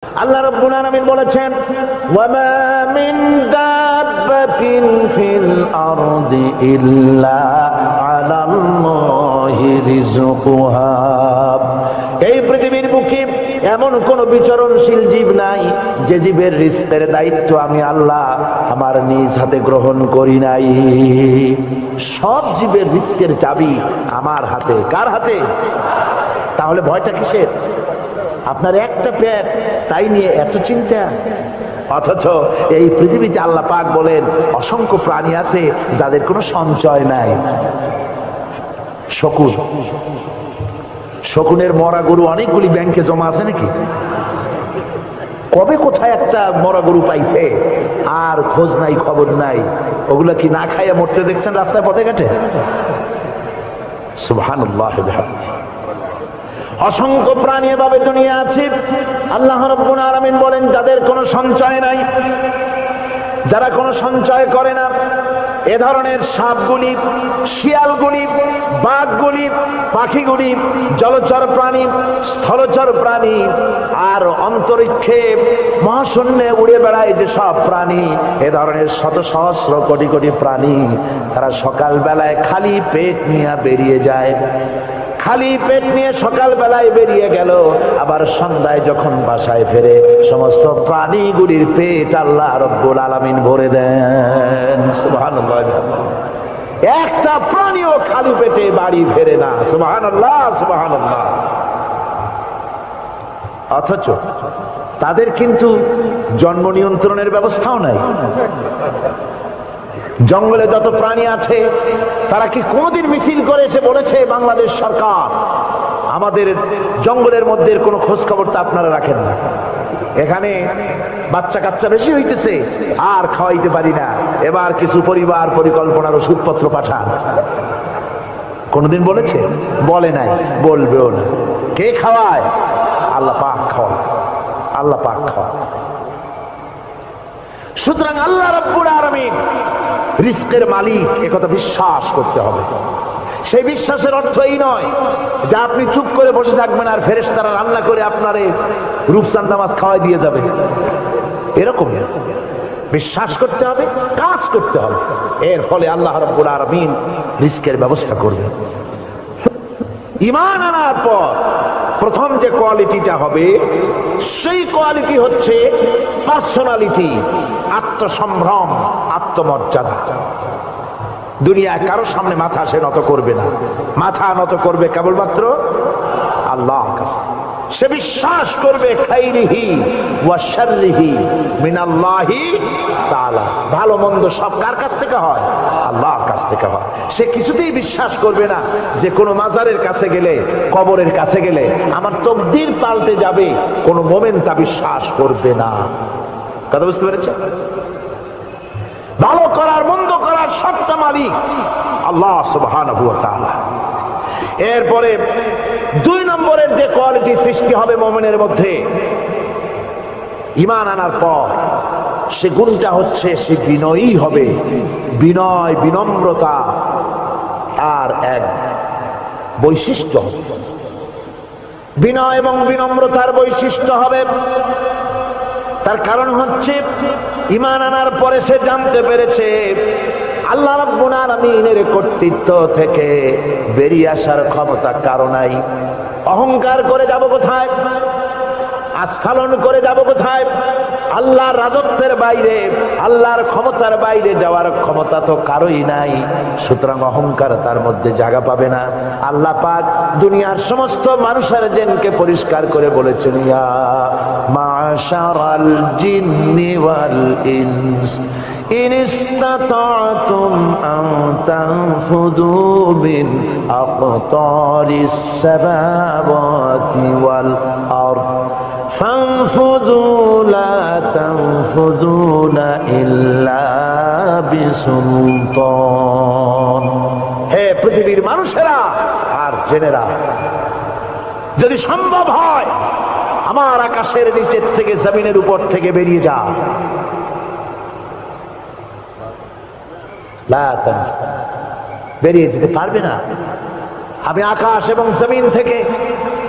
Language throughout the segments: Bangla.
আল্লাহ রাব্বুল আলামিন বলেছেন, ওয়ামা মিন দাব্বাতিন ফিল আরদি ইল্লা আলাল্লাহি রিজকুহা। এই পৃথিবীর বুকে এমন কোন বিচরণশীল জীব নাই যে জীবের রিজকের দায়িত্ব আমি আল্লাহ আমার নিজ হাতে গ্রহণ করি নাই। সব জীবের রিজকের চাবি আমার হাতে। কার হাতে? তাহলে ভয়টা কিসের? আপনার একটা পেট, তাই নিয়ে এত চিন্তা। অথচ এই পৃথিবীতে আল্লাহ পাক বলেন অসংখ্য প্রাণী আছে যাদের কোনো সঞ্চয় নাই। শকুন, শকুনের মরা গরু অনেকগুলি ব্যাংকে জমা আছে নাকি? কবে কোথায় একটা মরা গরু পাইছে আর খোঁজ নাই, খবর নাই। ওগুলা কি না খাইয়া মরতে দেখছেন রাস্তায় পথে ঘাটে? সুবহানাল্লাহ। অসংখ্য প্রাণী এভাবে দুনিয়া আছে। আল্লাহ রাব্বুল আলামিন বলেন যাদের কোনো সঞ্চয় নাই, যারা কোনো সঞ্চয় করে না, এ ধরনের সাপগুলি, শিয়ালগুলি, বাঘগুলি, পাখিগুলি, জলচর প্রাণী, স্থলচর প্রাণী আর অন্তরিক্ষে মহাশূন্যে উড়ে বেড়ায় যে সব প্রাণী, এ ধরনের শত সহস্র কোটি কোটি প্রাণী, তারা সকাল বেলায় খালি পেট নিয়ে বেরিয়ে যায়। খালি পেট নিয়ে সকাল বেলায় বেরিয়ে গেল, আবার সন্ধ্যায় যখন বাসায় ফেরে সমস্ত প্রাণীগুলির পেট আল্লাহ রাব্বুল আলামিন ভরে দেন। সুবহানাল্লাহ। একটা প্রাণীও খালি পেটে বাড়ি ফেরে না। সুবহানাল্লাহ, সুবহানাল্লাহ। অথচ তাদের কিন্তু জন্ম নিয়ন্ত্রণের ব্যবস্থাও নাই। জঙ্গলে যত প্রাণী আছে তারা কি কোনদিন মিছিল করে এসে বলেছে বাংলাদেশ সরকার আমাদের জঙ্গলের মধ্যে কোনো খোঁজ খবর তো আপনারা রাখেন না, এখানে বাচ্চা কাচ্চা বেশি হইতেছে আর খাওয়াইতে পারি না, এবার কিছু পরিবার পরিকল্পনার ওষুধপত্র পাঠান? কোনদিন বলেছে? বলে নাই, বলবেও না। কে খাওয়ায়? আল্লাহ পাক খাওয়ায়। আল্লাহ পাক খাওয়ায়। সুতরাং আল্লাহ রাব্বুল আলামিন রিজকের মালিক, একথা বিশ্বাস করতে হবে। সেই বিশ্বাসের অর্থ এই নয় যে আপনি চুপ করে বসে থাকবেন আর ফেরেশতারা রান্না করে আপনারে রূপচাঁদা মাছ খাওয়াই দিয়ে যাবে, এরকম বিশ্বাস করতে হবে, কাজ করতে হবে। এর ফলে আল্লাহ রাব্বুল আলামিন রিজকের ব্যবস্থা করবেন। ঈমান আনার পর প্রথম যে কোয়ালিটিটা হবে সেই কোয়ালিটি হচ্ছে পার্সোনালিটি, আত্মসম্ভ্রম, আত্মমর্যাদা। দুনিয়ায় কারো সামনে মাথা সে নত করবে না, মাথা নত করবে কেবলমাত্র আল্লাহর কাছে। সে বিশ্বাস করবে খাইরিহি ওয়া শাররিহি মিনাল্লাহি তাআলা, ভালো মন্দ সব কার কাছ থেকে হয়? আল্লাহর কাছ থেকে হয়। সে কিছুতেই বিশ্বাস করবে না যে কোনো মাজারের কাছে গেলে, কবরের কাছে গেলে আমার তকদির পাল্টে যাবে, কোনো মোমেন্ট তা বিশ্বাস করবে না। কথা বুঝতে পেরেছেন? ভালো করার মন্দ করার সত্তা মালিক আল্লাহ সুবহানাহু ওয়া তাআলা। এরপরে দুই নম্বরের যে কোয়ালিটি সৃষ্টি হবে মুমিনের মধ্যে ঈমান আনার পর, সে গুণটা হচ্ছে সে বিনয়ী হবে। বিনয়, বিনম্রতা আর এক বৈশিষ্ট্য। বিনয় এবং বিনম্রতার বৈশিষ্ট্য হবে। তার কারণ হচ্ছে ঈমান আনার পরে সে জানতে পেরেছে আল্লাহ রাব্বুল আলামিনের কর্তৃত্ব থেকে বেরিয়ে আসার ক্ষমতা কারো নাই। অহংকার করে যাব কোথায়? আস্ফালন করে যাব কোথায়? আল্লাহর রাজত্বের বাইরে, আল্লাহর ক্ষমতার বাইরে যাওয়ার ক্ষমতা তো কারোই নাই। সুতরাং অহংকার তার মধ্যে জায়গা পাবে না। আল্লাহ পাক দুনিয়ার সমস্ত মানুষের জিনকে পরিষ্কার করে বলেছেন, ইয়া মাশারাল জিন্নি ওয়াল ইনস ইন ইসতাতা'তুম আন তানফুযু মিন আকতারিস সামাওয়াতি ওয়াল আরদ ফানফুযু লা তানফুযুনা ইল্লা বিসুলতান। হে পৃথিবীর মানুষেরা আর জেনেরা, যদি সম্ভব হয় আমার আকাশের নিচের থেকে, জমিনের উপর থেকে বেরিয়ে যা। বেরিয়ে যেতে পারবে না। আমি আকাশ এবং জমিন থেকে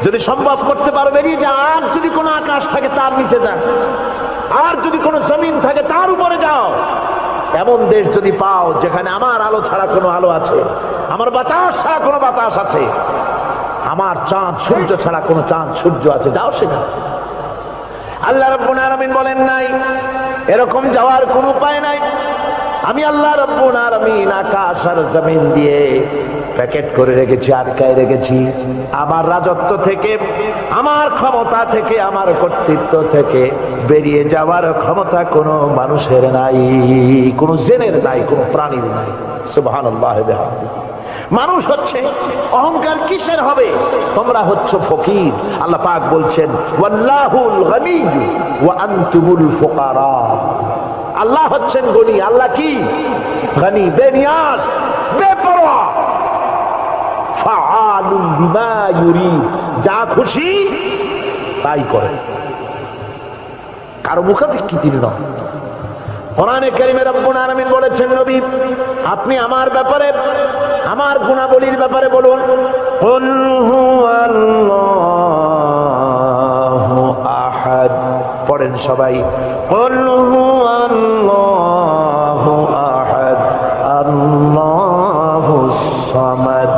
যদি সম্ভব করতে পারো বেরিয়ে যা। আর যদি কোনো আকাশ থাকে তার নিচে যা, আর যদি কোনো জমিন থাকে তার উপরে যাও। এমন দেশ যদি পাও যেখানে আমার আলো ছাড়া কোনো আলো আছে, আমার বাতাস ছাড়া কোনো বাতাস আছে, আমার চাঁদ সূর্য ছাড়া কোনো চাঁদ সূর্য আছে, যাও সেখানে। আল্লাহ রাব্বুল আলামিন বলেন নাই এরকম যাওয়ার কোনো উপায় নাই। আমি আল্লাহ রাব্বুল আলামিন আকাশ আর জমিন দিয়ে প্যাকেট করে রেখেছি, আটকায় রেখেছি। আমার রাজত্ব থেকে, আমার ক্ষমতা থেকে, আমার কর্তৃত্ব থেকে বেরিয়ে যাওয়ার ক্ষমতা কোনো মানুষের নাই, কোনো জিনের নাই, কোনো প্রাণীর নাই। সুবহানাল্লাহ ওয়া বিহামদিহি। মানুষ হচ্ছে অহংকার কিসের হবে? তোমরা হচ্ছ ফকির। আল্লাহ পাক বলছেন ওয়াল্লাহুল গনিয়্যু ওয়া আনতুমুল ফুকারা। আল্লাহ হচ্ছেন গনি। আল্লাহ কি? গনি, বেনিয়াস, বেপরোয়া। ফাআলুন বিমা ইউরিদ, যা খুশি তাই করে, কারো মুখাপেক্ষী তিনি নন। কোরআনে কারীমে রব্বুল আলামিন বলেছেন নবী আপনি আমার ব্যাপারে, আমার গুণাবলীর ব্যাপারে বলুন। কুল হুয়াল্লাহু আহাদ, পড়েন সবাই। কুল হুয়াল্লাহু আহাদ আল্লাহুস সামাদ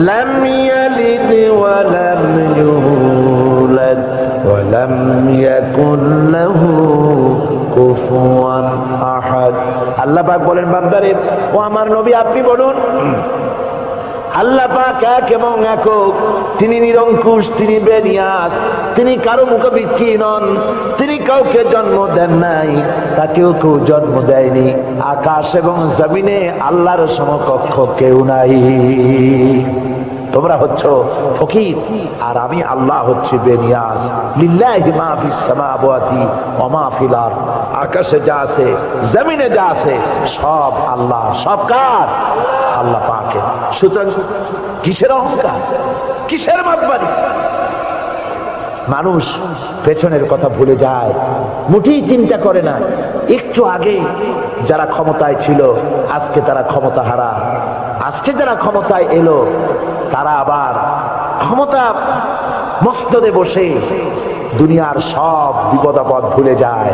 লাম ইয়ালিদ ওয়া লাম ইউলাদ ওয়া লাম ইয়াকুল লাহু কুফুয়ান আহাদ। আল্লাহ পাক বলেন বান্দারে ও আমার নবী আপনি বলুন আল্লাহ পাক এক এবং একক, তিনি নিরঙ্কুশ, তিনি বেনিয়াস, তিনি কারো মুখাপেক্ষী নন, তিনি কাউকে জন্ম দেন নাই, তাকেও কেউ জন্ম দেয়নি। আকাশ এবং জমিনে আল্লাহর সমকক্ষ কেউ নাই। তোমরা হচ্ছ ফকির আর আমি আল্লাহ হচ্ছে বেনিয়াস। লিল্লাহি মা ফিস সামাওয়াতি ওয়া মা ফিল আরদ, আকাশে যা আছে জমিনে যা আছে সব আল্লাহ। সব কার? আল্লাহ পাকের। সুতরাং কিসের অহংকার, কিসের মাতবাড়ি? মানুষ পেছনের কথা ভুলে যায়, মুঠেই চিন্তা করে না। একটু আগে যারা ক্ষমতায় ছিল আজকে তারা ক্ষমতা হারা, আজকে যারা ক্ষমতায় এলো তারা আবার ক্ষমতা মস্তদে বসে দুনিয়ার সব বিপদাপদ ভুলে যায়।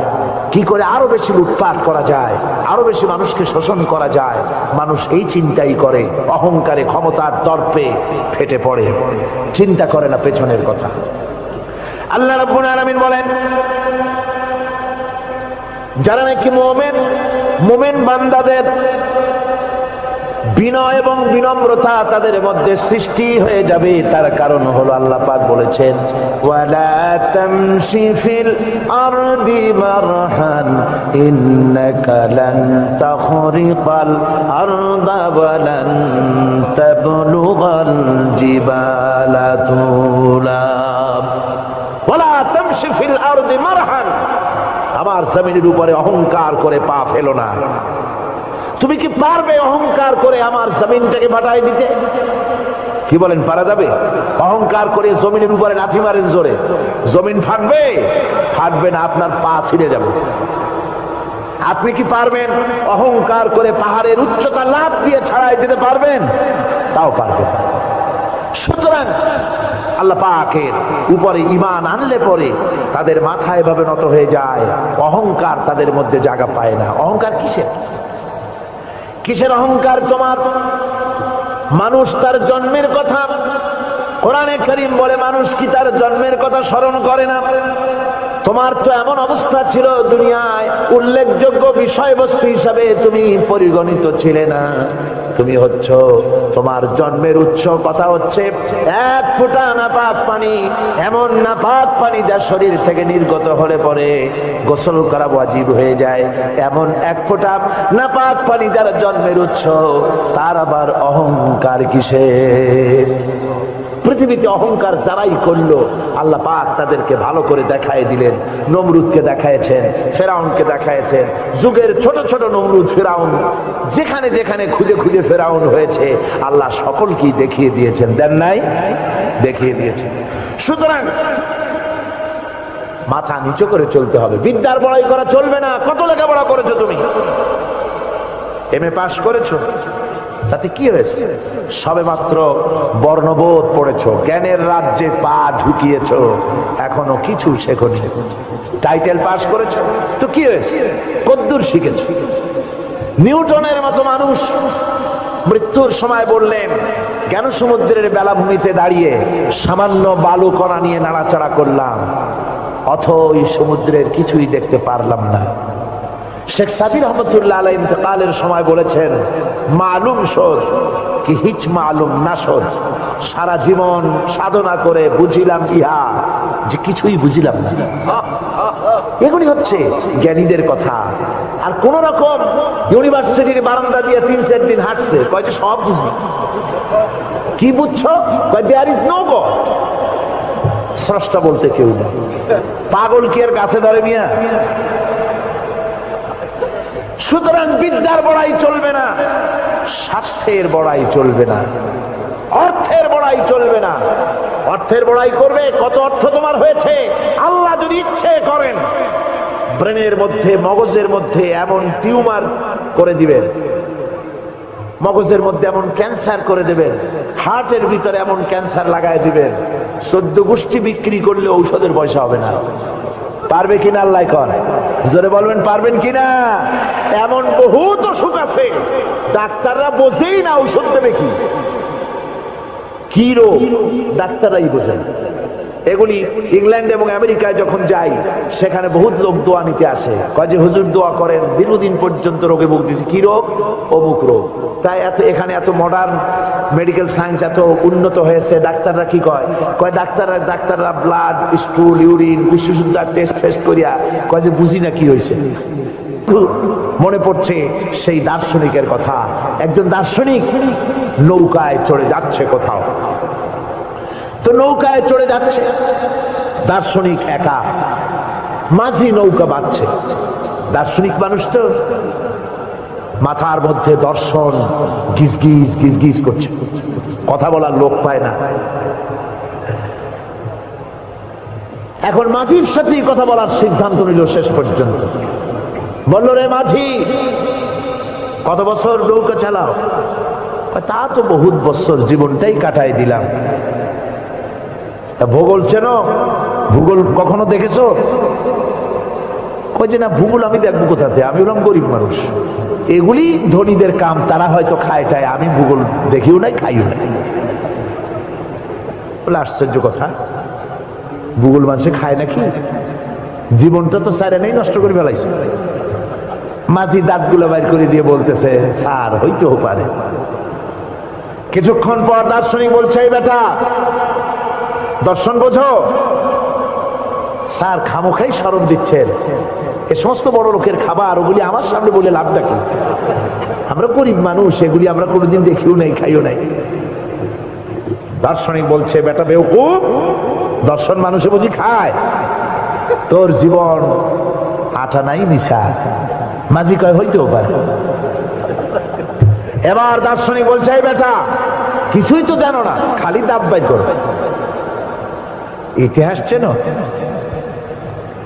কি করে আরো বেশি লুটপাট করা যায়, আরো বেশি মানুষকে শোষণ করা যায়, মানুষ এই চিন্তাই করে। অহংকারে, ক্ষমতার দর্পে ফেটে পড়ে, চিন্তা করে না পেছনের কথা। আল্লাহ রাব্বুল আলামিন বলেন যারা নাকি মুমিন বান্দাদের বিনয় এবং বিনম্রতা তাদের মধ্যে সৃষ্টি হয়ে যাবে, তার কারণ হলো আল্লাহ পাক বলেছেন ওয়ালা তামশি ফিল আরদি মারহান ইন্নাকা লান তাখরিকাল আরদা ওয়া লান তাবলুগাল জিবালা তুলা। ওয়ালা তামশি ফিল আরদি মারহান, আমার জমিনের উপরে অহংকার করে পা ফেলো না। তুমি কি পারবে অহংকার করে আমার জমিনটাকে বাটাই দিতে? কি বলেন, পারা যাবে? অহংকার করে জমিনের উপরে লাথি মারেন জোরে, জমিন ফাটবে? ফাটবে না, আপনার পা ছিঁড়ে যাবে। আপনি কি পারবেন অহংকার করে পাহাড়ের উচ্চতা লাফ দিয়ে ছাড়াই যেতে পারবেন? তাও পারবেন। সুতরাং আল্লাহ পাকের উপরে ঈমান আনলে পরে তাদের মাথা এভাবে নত হয়ে যায়, অহংকার তাদের মধ্যে জায়গা পায় না। অহংকার কিসের? কিসের অহংকার তোমার? মানুষ তার জন্মের কথা, কোরআনে কারীম বলে মানুষ কি তার জন্মের কথা স্মরণ করে না? তোমার তো এমন অবস্থা ছিল দুনিয়ায় উল্লেখযোগ্য বিষয়বস্তু হিসাবে তুমি পরিগণিত ছিলে না। তুমি হচ্ছ, তোমার জন্মের উৎস কথা হচ্ছে এক ফোঁটা নাপাক পানি, এমন নাপাক পানি যা শরীর থেকে নির্গত হলে পরে গোসল করা ওয়াজিব হয়ে যায়। এমন এক ফোঁটা নাপাক পানি যার জন্মের উৎস, তার আবার অহংকার কিসের? পৃথিবীতে অহংকার যারাই করলো আল্লাহ পাক তাদেরকে ভালো করে দেখায় দিলেন। নমরুদকে দেখায়ছেন, ফেরাউনকে দেখায়ছেন, যুগের ছোট ছোট নমরুদ ফেরাউন যেখানে যেখানে খুঁজে খুঁজে ফেরাউন হয়েছে আল্লাহ সকলকেই দেখিয়ে দিয়েছেন। দেন নাই? দেখিয়ে দিয়েছেন। সুতরাং মাথা নিচু করে চলতে হবে, বিদ্যার বড়াই করা চলবে না। কত লেখাপড়া করেছো তুমি? এমএ পাস করেছো, তাতে কি হয়েছে? সবে মাত্র বর্ণবোধ পড়েছো, জ্ঞানের রাজ্যে পা ঢুকিয়েছো, এখনো কিছু শেখনি। টাইটেল পাস করেছো তো কি হয়েছে? কদ্দুর শিখেছো? নিউটনের মতো মানুষ মৃত্যুর সময় বললেন, জ্ঞান সমুদ্রের বেলাভূমিতে দাঁড়িয়ে সামান্য বালু কণা নিয়ে নাড়াচাড়া করলাম, অথই সমুদ্রের কিছুই দেখতে পারলাম না। শেখ সাবির রহমতুল্লাহ আলাইহি ইন্তেকালের সময় বলেছেন, মালুম শোধ কি হিচ মালুম না শোধ, সারা জীবন সাধনা করে বুঝিলাম ইহা যে কিছুই বুঝিলাম না। এগুলি হচ্ছে জ্ঞানীদের কথা। আর কোন রকম ইউনিভার্সিটির বারান্দা দিয়ে 3-4 দিন হাঁটছে, কয় যে সব বুঝি। কি বুঝছো? দেয়ার ইজ নো গড, স্রষ্টা বলতে কেউ নেই। পাগল কি আর গাছে ধরে মিয়া? সুতরাং বিদ্যার বড়াই চলবে না, স্বাস্থ্যের বড়াই চলবে না, অর্থের বড়াই চলবে না। অর্থের বড়াই করবে, কত অর্থ তোমার হয়েছে, আল্লাহ যদি ইচ্ছে করেন ব্রেনের মধ্যে, মগজের মধ্যে এমন টিউমার করে দিবেন, মগজের মধ্যে এমন ক্যান্সার করে দেবেন, হার্টের ভিতরে এমন ক্যান্সার লাগায় দিবেন, 14 গোষ্ঠী বিক্রি করলে ঔষধের পয়সা হবে না। পারবে কিনা আল্লাহ কর, জোরে বলবেন পারবেন কিনা? এমন বহুত অসুখ আছে ডাক্তাররা বোঝেই না ঔষধ দেবে কি, কি রোগ ডাক্তাররাই বোঝেন। এগুলি ইংল্যান্ড এবং আমেরিকায় যখন যাই, সেখানে বহুত লোক দোয়া নিতে আসে, কয় যে হুজুর দোয়া করেন, দীর্ঘদিন পর্যন্ত রোগে ভুগতেছি। কি রোগ? অমুক রোগ। তাই এখানে এত মডার্ন মেডিকেল সায়েন্স এত উন্নত হয়েছে, ডাক্তাররা কি কয়? ডাক্তাররা ব্লাড, স্টুল, ইউরিন, বিশুদ্ধ টেস্ট করিয়া কয় যে বুঝি না কি হয়েছে। মনে পড়ছে সেই দার্শনিকের কথা। একজন দার্শনিক নৌকায় চড়ে যাচ্ছে কোথাও, তো নৌকায় চড়ে যাচ্ছে, দার্শনিক একা, মাঝি নৌকা বাঁধছে। দার্শনিক মানুষ তো, মাথার মধ্যে দর্শন গিজগিজ গিজগিজ করছে, কথা বলার লোক পায় না। এখন মাঝির সাথেই কথা বলার সিদ্ধান্ত নিল। শেষ পর্যন্ত বলল, রে মাঝি, কত বছর নৌকা চালাও? তা তো বহুত বছর, জীবনটাই কাটাই দিলাম। ভূগোল চেনো? ভূগোল কখনো দেখেছো? কই যে না, ভূগোল আমি দেখবো কোথাতে, আমি হলাম গরিব মানুষ, এগুলি ধনীদের কাম, তারা হয়তো খায় টায়, আমি ভূগোল দেখিও নাই খাইও নাই। বলে আশ্চর্য কথা, ভূগোল মানুষে খায় নাকি? জীবনটা তো চারে নেই, নষ্ট করে ফেলাইছে। মাঝি দাঁতগুলো বাইর করে দিয়ে বলতেছে, স্যার হইতেও পারে। কিছুক্ষণ পর দার্শনিক বলছে, এই বেটা দর্শন বোঝো? স্যার খামোখাই স্মরণ দিচ্ছেন, এ সমস্ত বড় লোকের খাবার, ওগুলি আমার সামনে বলে লাভটা কি? আমরা গরিব মানুষ, এগুলি আমরা কোনোদিন দেখিও নাই, খাইও নাই। দার্শনিক বলছে, বেটা বেওকুফ, দর্শন মানুষে বুঝি খায়? তোর জীবন আটা নাই মিশা। মাঝি কয় হইতেও পারে। এবার দার্শনিক বলছে, এই বেটা কিছুই তো জানো না, খালি দাব বাইর করো, ইতিহাস চেনো?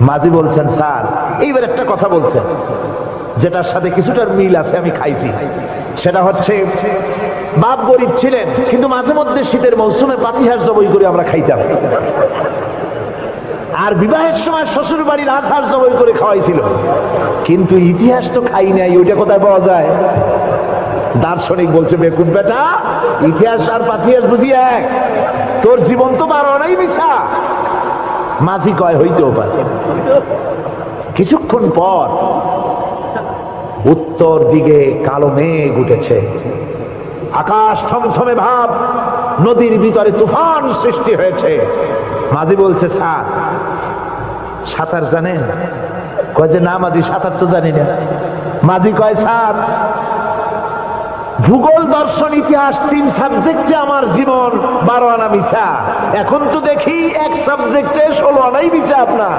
মাঝি বলছেন, স্যার এইবার একটা কথা বলছেন যেটার সাথে কিছুটার মিল আছে, আমি খাইছি। সেটা হচ্ছে, বাপ গরিব ছিলেন, কিন্তু মাঝে মধ্যে শীতের মৌসুমে পাতিহাঁস জবাই করে আমরা খাইতাম, আর বিবাহের সময় শ্বশুর বাড়ির রাজহাঁস জবাই করে খাওয়াইছিল, কিন্তু ইতিহাস তো খাই নাই, ওইটা কোথায় পাওয়া যায়? দার্শনিক বলছে, বেকুব বেটা, ইতিহাস আর পাতিহাঁস বুঝি এক? তোর জীবন তো 12 নাই মিশা। মাঝি কয় হইতেও পারে। কিছুক্ষণ পর উত্তর দিকে কালো মেঘ উঠেছে, আকাশ থমথমে ভাব, নদীর ভিতরে তুফান সৃষ্টি হয়েছে। মাঝি বলছে, স্যার সাঁতার জানেন? কয় যে না মাঝি, সাঁতার তো জানি না। মাঝি কয়, স্যার ভূগোল, দর্শন, ইতিহাস 3 সাবজেক্টে আমার জীবন 12 আনা মিশা, এখন তো দেখি এক সাবজেক্টে 16 আনাই মিশা আপনার।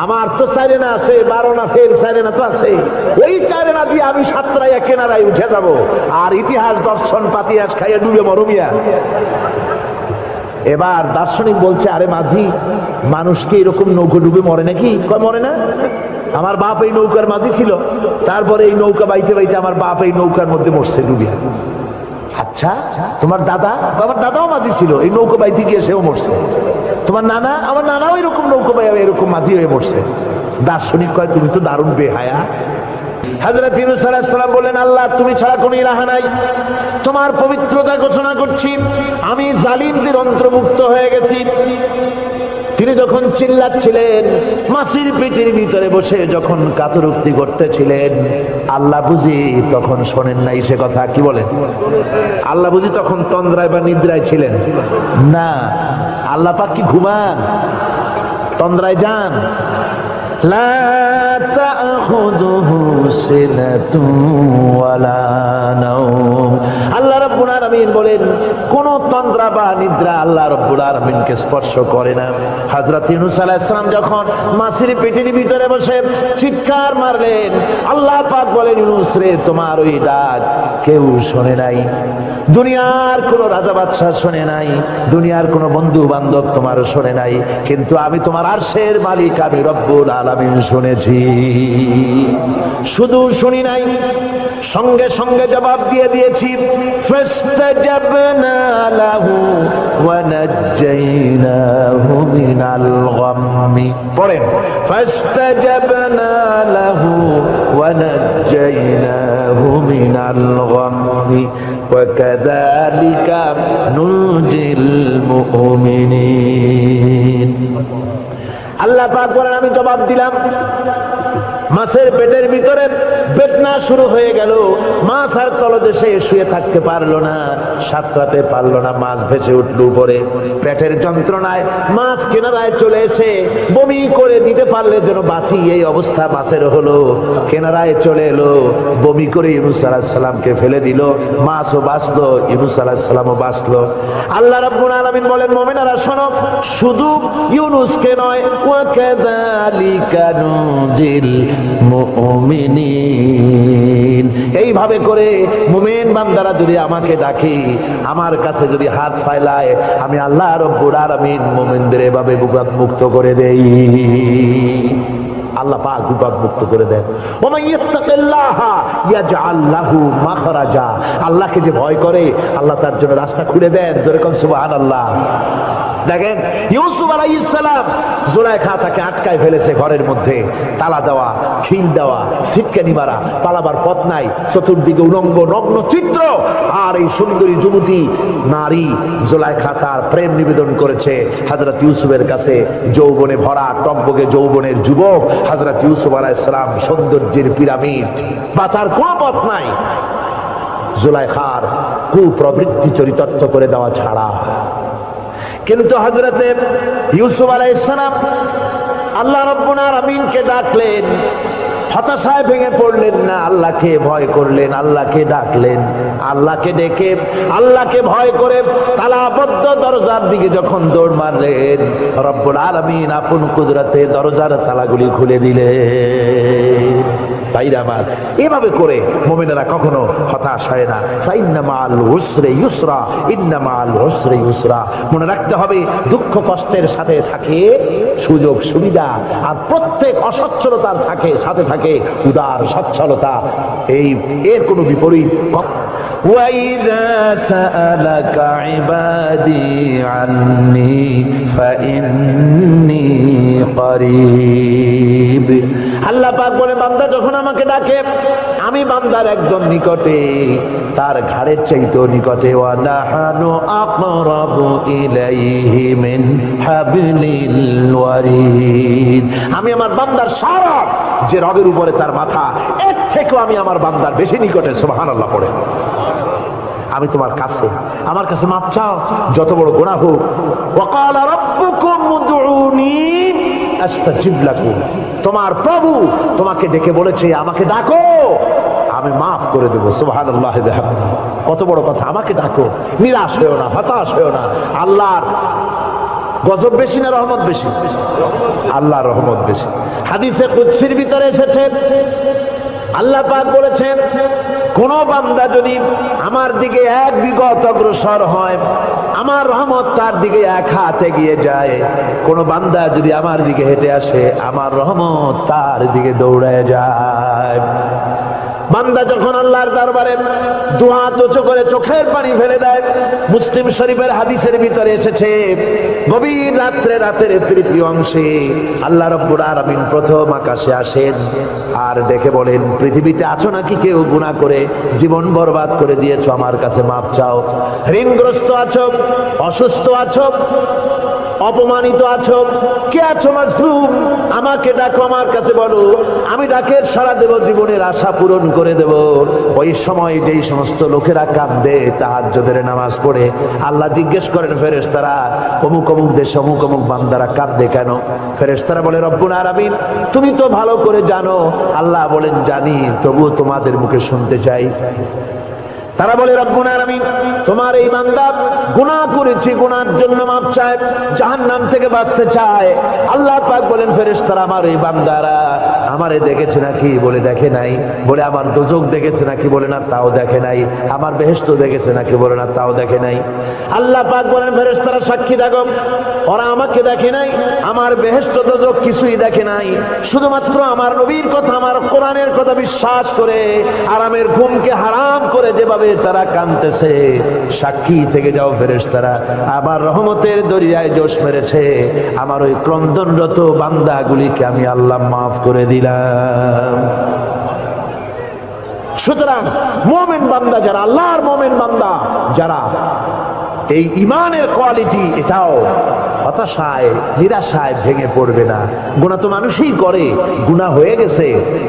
আমার তো 4 আনা আছে, 12 আনা ফের 4 আনা তো আছে, ওই 4 আনা দিয়ে আমি সাতরাইয়া কেনারায় উঠে যাব, আর ইতিহাস দর্শন পাতিহাস খাইয়া ডুবে মরমিয়া। এবার দার্শনিক বলছে, আরে মাঝি, মানুষকে এরকম নৌকো ডুবে মরে নাকি? মরে না। আমার বাপ এই নৌকার মাঝি ছিল, তারপরে এই নৌকা বাইতে বাইতে আমার বাপ এই নৌকার মধ্যে মরছে ডুবিয়া। আচ্ছা, তোমার দাদা? আমার দাদাও মাঝি ছিল, এই নৌকা বাইতে গিয়ে সেও মরছে। তোমার নানা? আমার নানাও এরকম নৌকা বাইয়া এরকম মাঝি হয়ে মরছে। দার্শনিক কয়, তুমি তো দারুণ বেহায়া। হযরত ইউনূস আলাইহিস সালাম বলেন, আল্লাহ তুমি ছাড়া কোনো ইলাহ নাই, তোমার পবিত্রতা ঘোষণা করছি, আমি জালিমদের অন্তর্ভুক্ত হয়ে গেছি। তিনি যখন চিল্লাচ্ছিলেন, মাছির পেটের ভিতরে বসে যখন কাতরুক্তি করতেছিলেন, আল্লাহ বুঝি তখন শোনেন নাই সে কথা? কি বলেন? আল্লাহ বুঝি তখন তন্দ্রায় বা নিদ্রায় ছিলেন না? আল্লাহ পাক কি ঘুমান? তন্দ্রায় যান? লা তাখুযুহু সিনাতুন ওয়ালা নাওম। আল্লাহ রাব্বুল আলামিন বলেন, কোন তন্দ্রা বা নিদ্রা আল্লাহ রাব্বুল আলামিনকে স্পর্শ করে না। হযরত ইউনূস আলাইহিস সালাম যখন মাছের পেটের ভিতরে বসে চিৎকার মারলেন, আল্লাহ পাক বলেন, ইউনূস রে, তোমার ওই ডাক কেউ শোনে নাই, দুনিয়ার কোন রাজা বাদশা শোনে নাই, দুনিয়ার কোন বন্ধু বান্ধব তোমার শোনে নাই, কিন্তু আমি তোমার আরশের মালিক, আমি রব্বুল আলামিন শুনেছি। শুধু শুনি নাই, সঙ্গে সঙ্গে জবাব দিয়ে দিয়েছি। ফাস্তাজাবনা লাহু ওয়া নাজ্জাইনাহু মিনাল গাম্মি। পড়েন, ফাস্তাজাবনা লাহু ওয়া নাজ্জাইনাহু মিনাল গাম্মি ওয়া কাযালিকা নুজিল মুমিনিন। আল্লাহ পাক বলেন, আমি জবাব দিলাম। মাছের পেটের ভিতরে বেদনা শুরু হয়ে গেল, মাছ আর তলদেশে শুয়ে থাকতে পারলো না, সাঁতরাতে পারলো না, মাছ ভেসে উঠলো উপরে। পেটের যন্ত্রণায় মাছ কিনারায় চলে এসে বমি করে দিতে পারলে যেন বাঁচি, এই অবস্থা মাছের হলো। কিনারায় চলে এলো, বমি করে ইউনূস আলাইহিস সালামকে ফেলে দিল, মাছও বাঁচলো, ইউনূস আলাইহিস সালামও বাঁচলো। আল্লাহ রাব্বুল আলামিন বলেন, মুমিনেরা শোনো, শুধু ইউনূসকে নয়, ওয়া কাযালিকা নুজিল মুমিনিন। এইভাবে করে মুমিন বান্দারা যদি আমাকে ডাকে, আমার কাছে যদি হাত ফাইলায়, আমি আল্লাহ রাব্বুল আলামিন মুমিনদের এভাবে বিপদ মুক্ত করে দেই। আল্লাহ পাক বিপদ মুক্ত করে দেন। ওয়া ইয়াত্তাকিল্লাহা ইয়াজআল লাহু মাখরাজা। আল্লাহকে যে ভয় করে, আল্লাহ তার জন্য রাস্তা খুলে দেন। জোরে কোন সুবহানাল্লাহ। দেখেন, ইউসুফ আলাইহিস সালাম, জুলাইখা তাকে আটকায় ফেলেছে ঘরের মধ্যে, তালা দেওয়া, খিল দেওয়া, ছিটকানি মারা, পালাবার পথ নাই, চতুর্দিকে উলঙ্গ নগ্ন চিত্র। আর এই সুন্দরী যুবতী নারী জুলাইখা তার প্রেম নিবেদন করেছে হযরত ইউসুফের কাছে। যৌবনে ভরা, টকবকে যৌবনের যুবক হযরত ইউসুফ আলাইহিস সালাম, সৌন্দর্যের পিরামিড, বাঁচার কোনো পথ নাই জুলাইখার কুপ্রবৃত্তি চরিতার্থ করে দেওয়া ছাড়া। কিন্তু হযরতে ইউসুফ আলাইহিস সালাম আল্লাহ রাব্বুল আলামিনকে ডাকলেন, হতাশায় ভেঙে পড়লেন না, আল্লাহকে ভয় করলেন, আল্লাহকে ডাকলেন। আল্লাহকে ডেকে, আল্লাহকে ভয় করে তালাবদ্ধ দরজার দিকে যখন দৌড় মারলেন, রব্বুল আলামিন আপন কুদরতে দরজার তালাগুলি খুলে দিলেন। ভাইরা আমার, এভাবে করে মুমিনেরা কখনো হতাশ হয় না। ফাইন্না মাআল উসরি ইউসরা, ইন্না মাআল উসরি ইউসরা। মনে রাখতে হবে, দুঃখ কষ্টের সাথে থাকে সুযোগ সুবিধা, আর প্রত্যেক অসচ্ছলতার সাথে থাকে উদার সচ্ছলতা। এর কোনো বিপরীত। وَإِذَا سَأَلَكَ عِبَادِي عَنِّي فَإِنِّي قَرِيبٌ। আল্লাহ পাক বলে, বান্দা যখন আমাকে ডাকে, আমি বান্দার একদম নিকটে, তার ঘাড়ের চাইতেও নিকটে। ওয়া নাহানু আকরাবু ইলাইহি মিন হাবলিল ওয়ারিদ। আমি আমার বান্দার সারা যে রগের উপরে তার মাথা, এর থেকেও আমি আমার বান্দার বেশি নিকটে। সুবহানাল্লাহ পড়ে। আমি তোমার কাছে, আমার কাছে মাপ চাও, যত বড় গুনাহ হোক। ওয়া ক্বালা রাব্বুকুম উদউনি আস্তাজিব লাকুম। তোমার প্রভু তোমাকে ডেকে বলেছে, আমাকে ডাকো, আমি মাফ করে দেব। সুবহানাল্লাহ। কত বড় কথা, আমাকে ডাকো, নিরাশ হয়েও না, হতাশ হয়েও না। আল্লাহর গজব বেশি না রহমত বেশি? আল্লাহর রহমত বেশি। হাদিসে কুদসির ভিতরে এসেছে, আল্লাহ পাক বলেছেন, কোন বান্দা যদি আমার দিকে এক বিগত অগ্রসর হয়, আমার রহমত তার দিকে এক হাত এগিয়ে যায়। কোন বান্দা যদি আমার দিকে হেঁটে আসে, আমার রহমত তার দিকে দৌড়ায় যায়। বান্দা যখন আল্লাহর দরবারে দুহাত উঁচু করে চোখের পানি ফেলে দেয়, মুসলিম শরীফের হাদিসের ভিতরে এসেছে, গভীর রাত্রে, রাতের তৃতীয় অংশে আল্লাহ রাব্বুল আলামিন প্রথম আকাশে আসেন আর ডেকে বলেন, পৃথিবীতে আছো নাকি কেউ গুনাহ করে জীবন বরবাদ করে দিয়েছো, আমার কাছে মাপ চাও। ঋণগ্রস্ত আছো, অসুস্থ আছো, অপমানিত আছো, কে আছো মাজলুম, আমাকে ডাকো, আমার কাছে বলো, আমি ডাকের সাড়া দেব, জীবনের আশা পূরণ করে দেব। ওই সময় যেই সমস্ত লোকেরা কাঁদে তাহাজ্জুদের নামাজ পড়ে, আল্লাহ জিজ্ঞেস করেন ফেরেশতারা, অমুক অমুক দেশে অমুক অমুক বান্দারা কাঁদে কেন? ফেরেশতারা বলে, রব্বুল আলামিন তুমি তো ভালো করে জানো। আল্লাহ বলেন, জানি, তবুও তোমাদের মুখে শুনতে চাই। তারা বলে, রব্বুল আলামিন তোমার এই বান্দা গুনাহ করেছে, গুনাহর জন্য মাপ চায়, জাহান্নাম থেকে বাঁচতে চায়। আল্লাহ পাক বলেন, ফেরেশতারা আমার এই বান্দারা আমারে দেখেছে নাকি? বলে দেখে নাই। বলে আমার দোজখ দেখেছে নাকি? বলে না, তাও দেখে নাই। আমার বেহেশত দেখেছে নাকি? বলে না, তাও দেখে নাই। আল্লাহ পাক বলেন, ফেরেশতারা সাক্ষী থাকো, ওরা আমাকে দেখে নাই, আমার বেহেশত দোজখ কিছুই দেখে নাই, শুধুমাত্র আমার নবীর কথা, আমার কোরআনের কথা বিশ্বাস করে আরামের ঘুমকে হারাম করে যেভাবে তারা কাঁদতেছে, সাক্ষী থেকে যাও ফেরেশতারা, আমার রহমতের দরিয়ায় জোশ মেরেছে, আমার ওই ক্রন্দনরত বান্দাগুলিকে আমি আল্লাহ মাফ করে দিলাম। সুতরাং মুমিন বান্দা যারা, আল্লাহর মুমিন বান্দা যারা, এই ইমানের কোয়ালিটি, এটাও হতাশায় নিরাশায় ভেঙে পড়বে না। গুনাহ তো মানুষই করে, গুনাহ হয়ে গেছে,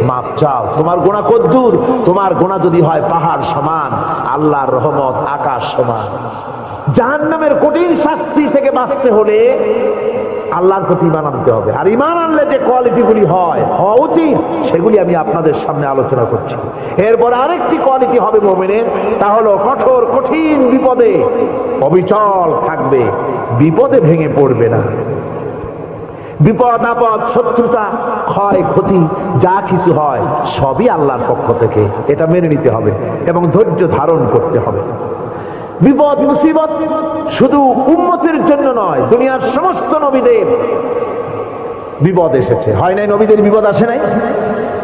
মাপ চাও। তোমার গুনাহ কদ্দূর? তোমার গুনাহ যদি হয় পাহাড় সমান, আল্লাহর রহমত আকাশ সমান। জাহান্নামের কঠিন শাস্তি থেকে বাঁচতে হলে আল্লাহর প্রতি ঈমান আনতে হবে। আর ঈমান আনলে যে কোয়ালিটিগুলি হওয়া উচিত, সেগুলি আমি আপনাদের সামনে আলোচনা করছি। এরপর আরেকটি কোয়ালিটি হবে মুমিনের, তা হলো কঠোর কঠিন বিপদে অবিচল থাকবে, বিপদে ভেঙে পড়বে না। বিপদ আপদ, শত্রুতা, ক্ষয় ক্ষতি যা কিছু হয় সবই আল্লাহর পক্ষ থেকে, এটা মেনে নিতে হবে এবং ধৈর্য ধারণ করতে হবে। বিপদ মুসিবত শুধু উম্মতের জন্য নয়, দুনিয়ার সমস্ত নবীদের বিপদ এসেছে, হয় নাই? নবীদের বিপদ আসে নাই?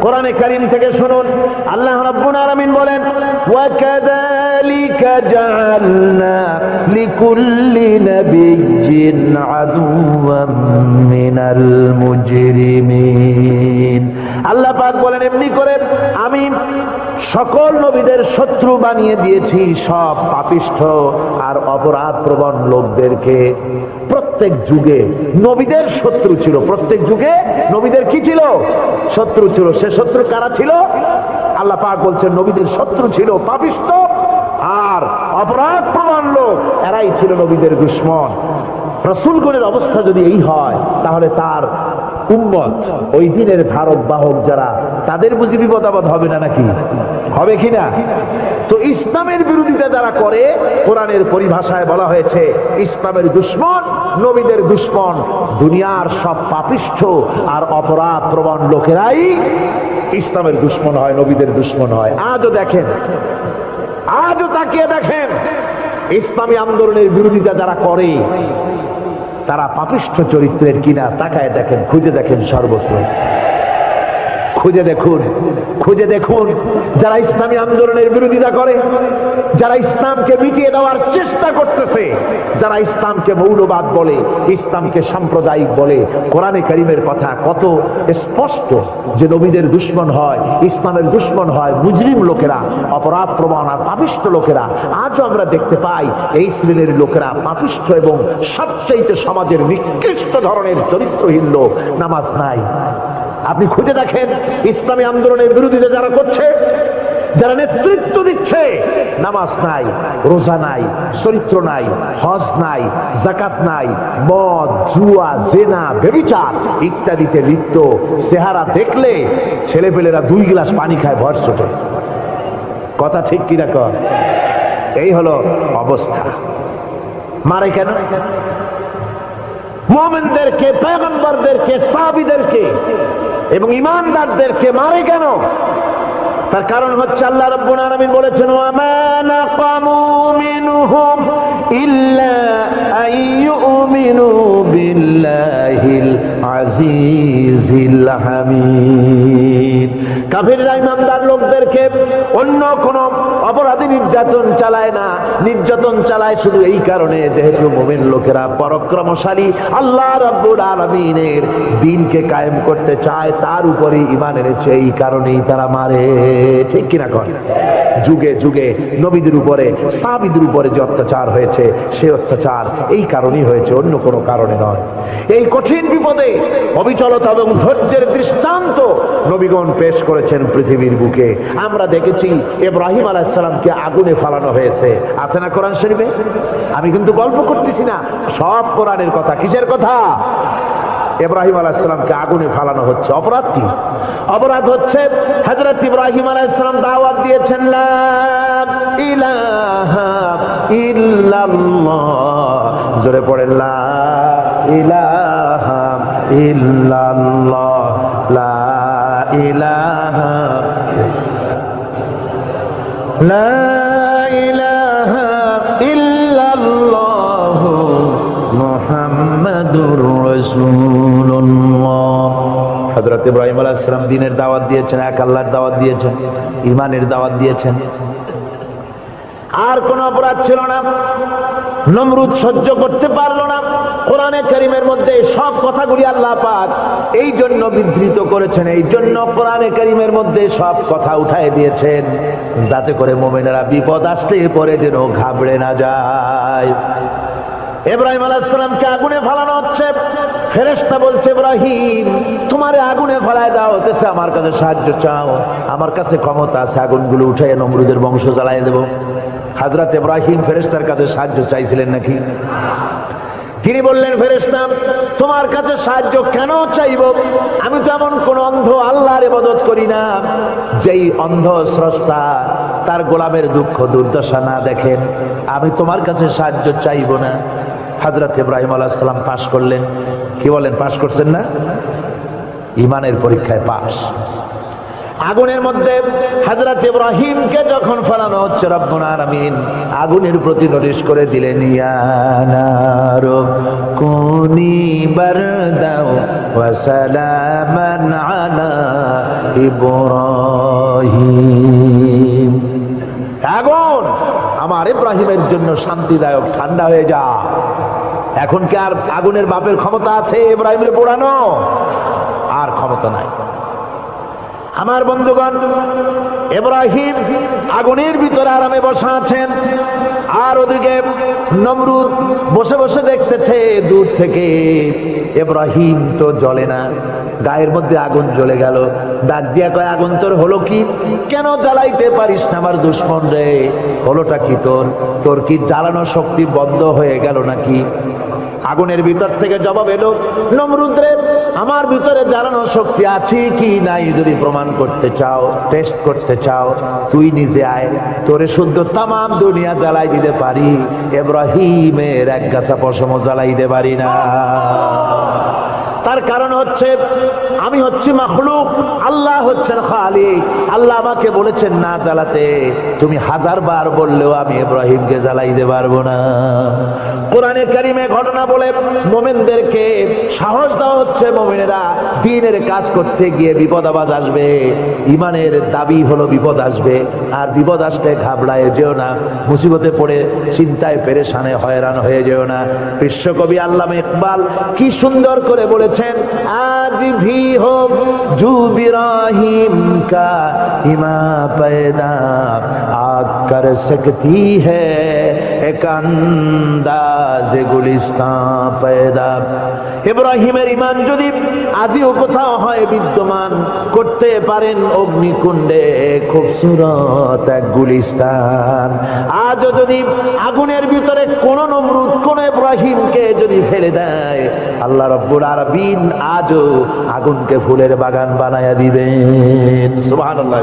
কোরআনে কারীম থেকে শুনুন, আল্লাহ রাব্বুল আলামিন বলেন, ওয়া কাযালিকা জাআলনা লিকুল্লি নাবিয়্যিন আদুওয়াম মিনাল মুজরিমিন। আল্লাহ পাক বলেন, এমনি করে আমি সকল নবীদের শত্রু বানিয়ে দিয়েছি, সব পাপিষ্ঠ আর অপরাধ প্রবণ লোকদেরকে। প্রত্যেক যুগে নবীদের শত্রু ছিল, প্রত্যেক যুগে নবীদের কি ছিল? শত্রু ছিল। সে শত্রু কারা ছিল? আল্লাহ পাক বলছেন, নবীদের শত্রু ছিল পাপিষ্ঠ আর অপরাধ প্রবণ লোক, এরাই ছিল নবীদের দুশমন। রাসূলগণের অবস্থা যদি এই হয়, তাহলে তার উম্মত, ওই দিনের ধারক বাহক যারা, তাদের বুঝি বিপদ আপদ হবে না? নাকি হবে কিনা? তো ইসলামের বিরোধিতা যারা করে, কোরআনের পরিভাষায় বলা হয়েছে ইসলামের দুশমন, নবীদের দুশমন। দুনিয়ার সব পাপিষ্ঠ আর অপরাধ প্রবণ লোকেরাই ইসলামের দুশমন হয়, নবীদের দুশমন হয়। আজও দেখেন, আজও তাকিয়ে দেখেন, ইসলামী আন্দোলনের বিরোধিতা যারা করে তারা পাপিষ্ঠ চরিত্রের কিনা, তাকায় দেখেন, খুঁজে দেখেন, সর্বত্র খুঁজে দেখুন, খুঁজে দেখুন। যারা ইসলামী আন্দোলনের বিরোধিতা করে, যারা ইসলামকে মিটিয়ে দেওয়ার চেষ্টা করতেছে, যারা ইসলামকে মৌলবাদ বলে, ইসলামকে সাম্প্রদায়িক বলে, কোরআনে কারীমের কথা কত স্পষ্ট যে নবীদের দুশমন হয়, ইসলামের দুশমন হয় মুজরিম লোকেরা, অপরাধ প্রবণ আর পাপিষ্ঠ লোকেরা। আজও আমরা দেখতে পাই এই শ্রেণীর লোকেরা পাপিষ্ঠ এবং সবচেয়ে সমাজের নিকৃষ্ট ধরনের চরিত্রহীন লোক। নামাজ নাই। আপনি খুঁজে দেখেন, ইসলামী আন্দোলনের বিরোধিতা যারা করছে, যারা নেতৃত্ব দিচ্ছে, নামাজ নাই, রোজা নাই, চরিত্র নাই, হজ নাই, যাকাত নাই, মদ, জুয়া, জেনা, ব্যভিচার ইত্যাদিতে লিপ্ত। চেহারা দেখলে ছেলেপেলেরা 2 গ্লাস পানি খায় ভর ছোটে। কথা ঠিক কিনা কর? এই হলো অবস্থা। মারে কেন? মুমিনদেরকে, পয়গম্বরদেরকে, সাহাবীদেরকে এবং ঈমানদারদেরকে মারে কেন? তার কারণ হচ্ছে আল্লাহ রাব্বুল আলামিন বলেছেন ওয়া মা নাকামু মিনহুম ইল্লা আইয়ুমিনু বিল্লাহিল আজিজিল হামিদ। কাফিররা ঈমানদার লোকদেরকে অন্য কোন অপরাধী নির্যাতন চালায় না, নির্যাতন চালায় শুধু এই কারণে যেহেতু মুমিন লোকেরা পরাক্রমশালী, আল্লাহ রাব্বুল আলামিনের দ্বীনকে কায়েম করতে চায়, তার উপরে ঈমান এনেছে, এই কারণেই তারা মারে। ঠিক কিনা কর? যুগে যুগে নবীদের উপরে সাহাবীদের উপরে যে অত্যাচার হয়েছে সেই অত্যাচার এই কারণেই হয়েছে, অন্য কোনো কারণে নয়। এই কঠিন বিপদে অবিচলতা এবং ধৈর্যের দৃষ্টান্ত নবীগণ পেশ করেছেন পৃথিবীর বুকে। আমরা দেখেছি ইব্রাহিম আলাইহিস সালামকে আগুনে ফালানো হয়েছে, আছে না কোরআন শরীফে? আমি কিন্তু গল্প করতেছি না, সব কোরআনের কথা। কিসের কথা? ইব্রাহিম আলাইহিস সালামকে আগুনে ফালানো হচ্ছে। অপরাধ কি? অপরাধ হচ্ছে হযরত ইব্রাহিম আলাইহিস সালাম দাওয়াত দিয়েছেন লা ইলাহা ইল্লাল্লাহ, জোরে পড়েন লা ইলাহা ইল্লাল্লাহ, লা ইলাহা লা ইলাহা ইল্লাল্লাহ মুহাম্মাদুর রাসূলুল্লাহ। হযরত ইব্রাহিম আলাইহিস সালাম দ্বীনের দাওয়াত দিয়েছেন, এক আল্লাহর দাওয়াত দিয়েছেন, ঈমানের দাওয়াত দিয়েছেন। আর কোন অপরাধ ছিল না। নমরুদ সহ্য করতে পারল না। কোরআনে কারীমের মধ্যে সব কথাগুলি আল্লাহ পাক এই জন্য বিধৃত করেছেন, এই জন্য কোরআনে কারীমের মধ্যে সব কথা উঠায় দিয়েছেন, যাতে করে মুমিনেরা বিপদ আসলে পরে যেন ঘাবড়ে না যায়। ইব্রাহিম আলাইহিস সালামকে আগুনে ফালানো হচ্ছে। ফেরেশতা বলছে ইব্রাহিম তোমারে আগুনে ফেলায় দাও, হতেছে আমার কাছে সাহায্য চাও, আমার কাছে ক্ষমতা আছে, আগুনগুলো উঠায় নমরুদের বংশ জ্বালায় দেব। হযরত ইব্রাহিম ফেরেশতার কাছে সাহায্য চাইছিলেন নাকি? তিনি বললেন ফেরেশতা তোমার কাছে সাহায্য কেন চাইব? আমি তো এমন কোন অন্ধ আল্লাহর ইবাদত করি না যেই অন্ধ স্রষ্টা তার গোলামের দুঃখ দুর্দশা না দেখেন। আমি তোমার কাছে সাহায্য চাইব না। হযরত ইব্রাহিম আলাইহিস সালাম পাশ করলেন। কি বলেন, পাশ করছেন না? ঈমানের পরীক্ষায় পাশ। আগুনের মধ্যে হযরত ইব্রাহিমকে যখন ফেলানো হচ্ছে, রব্বুল আলামিন আগুনের প্রতি নোটিশ করে দিলেন ইয়া নারু কুনি বারদাও ওয়া সালামান আলা ইব্রাহিম। আগুন আমার ইব্রাহিমের জন্য শান্তিদায়ক, ঠান্ডা হয়ে যা। এখন কি আর আগুনের বাপের ক্ষমতা আছে ইব্রাহিমের পোড়ানো? আর ক্ষমতা নাই। আমার বন্ধুগণ, ইব্রাহিম আগুনের ভিতরে আরামে বসা আছেন, আর ওদিকে নমরুদ বসে বসে দেখতেছে দূর থেকে ইব্রাহিম তো জ্বলে না, গায়ের মধ্যে আগুন জ্বলে গেল। ডাক দিয়া কয় আগুন তোর হলো কি? কেন জ্বালাইতে পারিস না আমার দুশমন রে? হলোটা কি তোর? তোর কি জ্বালানো শক্তি বন্ধ হয়ে গেল নাকি? আগুনের ভিতর থেকে জবাব এলো, নমরুদ রে আমার ভিতরে জ্বালানো শক্তি আছে কি নাই যদি প্রমাণ করতে চাও, টেস্ট করতে চাও, তুই নিজে আয়, তোরে শুদ্ধ তামাম দুনিয়া জ্বালাই দিতে পারি, ইব্রাহিমের এক গাছা পশমও জ্বালাই দিতে পারি না। তার কারণ হচ্ছে আমি হচ্ছি মাখলুক, আল্লাহ হচ্ছেন খালিক। আল্লাহ আমাকে বলেছেন না জ্বালাতে, তুমি হাজার বার বললেও আমি ইব্রাহিমকে জ্বালাইতে পারবো না। কোরআনে কারিমে ঘটনা বলে মুমিনদেরকে সাহস দেওয়া হচ্ছে, মুমিনেরা দ্বীনের কাজ করতে গিয়ে বিপদ আবাজ আসবে, ঈমানের দাবি হলো বিপদ আসবে, আর বিপদ আসলে ঘাবড়ায় যেও না, মুসিবতে পড়ে চিন্তায় পেরেশানে হয়রান হয়ে যেও না। বিশ্বকবি আল্লামা ইকবাল কি সুন্দর করে বলেছেন, आज भी हो जो इब्राहिम का हिमा पैदा आग कर सकती है एक अंदाज गुलिस्तान पैदा। ইব্রাহিমের ঈমান যদি আজিও কোথাও হয় বিদ্যমান, করতে পারেন অগ্নিকুণ্ডে খুবসুরত এক গুলিস্তান। আজও যদি আগুনের ভিতরে কোন নমরুদ কোন ইব্রাহিমকে যদি ফেলে দেয়, আল্লাহ রাব্বুল আলামিন আজও আগুনকে ফুলের বাগান বানায়া দিবেন। সুবহানাল্লাহ।